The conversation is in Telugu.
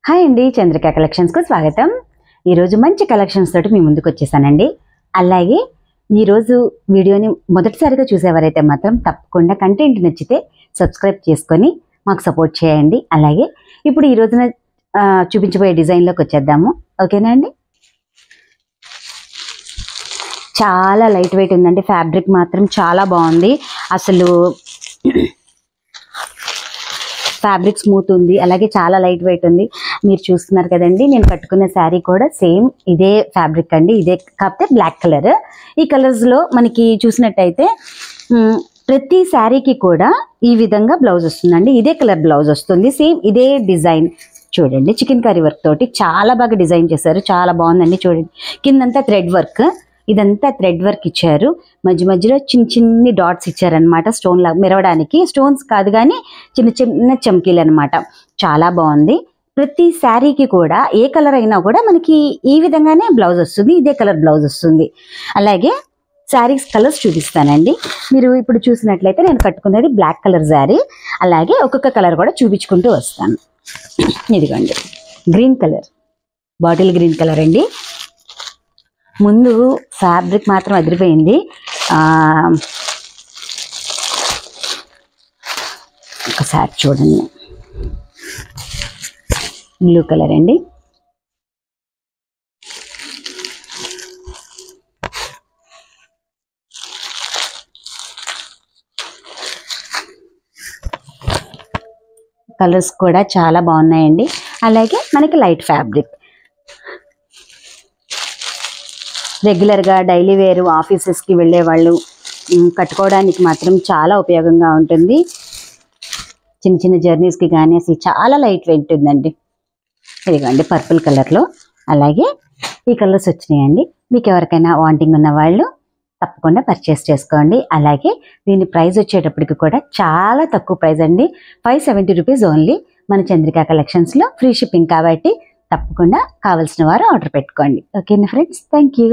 హాయ్ అండి, చంద్రిక కలెక్షన్స్కు స్వాగతం. ఈరోజు మంచి కలెక్షన్స్ తోటి మీ ముందుకు వచ్చేసానండి. అలాగే ఈరోజు వీడియోని మొదటిసారిగా చూసేవారైతే మాత్రం తప్పకుండా కంటెంట్ నచ్చితే సబ్స్క్రైబ్ చేసుకొని మాకు సపోర్ట్ చేయండి. అలాగే ఇప్పుడు ఈ రోజున చూపించబోయే డిజైన్లోకి వచ్చేద్దాము. ఓకేనా అండి? చాలా లైట్ వెయిట్ ఉందండి. ఫ్యాబ్రిక్ మాత్రం చాలా బాగుంది. అసలు ఫ్యాబ్రిక్ స్మూత్ ఉంది, అలాగే చాలా లైట్ వెయిట్ ఉంది. మీరు చూస్తున్నారు కదండి, నేను కట్టుకున్న శారీ కూడా సేమ్ ఇదే ఫ్యాబ్రిక్ అండి. ఇదే కాకపోతే బ్లాక్ కలర్. ఈ కలర్స్లో మనకి చూసినట్టయితే ప్రతి శారీకి కూడా ఈ విధంగా బ్లౌజ్ వస్తుందండి. ఇదే కలర్ బ్లౌజ్ వస్తుంది, సేమ్ ఇదే డిజైన్. చూడండి, చికెన్ కర్రీ వర్క్ తోటి చాలా బాగా డిజైన్ చేశారు. చాలా బాగుందండి. చూడండి, కిందంతా థ్రెడ్ వర్క్, ఇదంతా థ్రెడ్ వర్క్ ఇచ్చారు. మధ్య మధ్యలో చిన్న చిన్ని డాట్స్ ఇచ్చారనమాట, స్టోన్ లాగా మెరవడానికి. స్టోన్స్ కాదు కానీ చిన్న చిన్న చమ్కీలు అనమాట. చాలా బాగుంది. ప్రతి శారీకి కూడా ఏ కలర్ అయినా కూడా మనకి ఈ విధంగానే బ్లౌజ్ వస్తుంది. ఇదే కలర్ బ్లౌజ్ వస్తుంది. అలాగే శారీస్ కలర్స్ చూపిస్తానండి. మీరు ఇప్పుడు చూసినట్లయితే నేను కట్టుకున్నది బ్లాక్ కలర్ శారీ. అలాగే ఒక్కొక్క కలర్ కూడా చూపించుకుంటూ వస్తాను. ఇదిగోండి, green colour, bottle green colour అండి. ముందు ఫ్యాబ్రిక్ మాత్రం అదిరిపోయింది. ఒకసారి చూడండి, బ్లూ కలర్ అండి. కలర్స్ కూడా చాలా బాగున్నాయండి. అలాగే మనకి లైట్ ఫ్యాబ్రిక్, రెగ్యులర్గా డైలీ వేర్ ఆఫీసెస్కి వెళ్ళే వాళ్ళు కట్టుకోవడానికి మాత్రం చాలా ఉపయోగంగా ఉంటుంది. చిన్న చిన్న జర్నీస్కి కానీ అసలు చాలా లైట్ వెయిట్ ఉందండి. ఇదిగోండి, పర్పుల్ కలర్లో. అలాగే ఈ కలర్స్ వచ్చినాయండి. మీకు ఎవరికైనా వాంటింగ్ ఉన్న వాళ్ళు తప్పకుండా పర్చేస్ చేసుకోండి. అలాగే దీని ప్రైస్ వచ్చేటప్పటికి కూడా చాలా తక్కువ ప్రైస్ అండి. 570 రూపీస్ ఓన్లీ మన చంద్రిక కలెక్షన్స్లో. ఫ్రీ షిప్పింగ్ కాబట్టి తప్పకుండా కావాల్సిన వారు ఆర్డర్ పెట్టుకోండి. ఓకేనా ఫ్రెండ్స్? Thank you.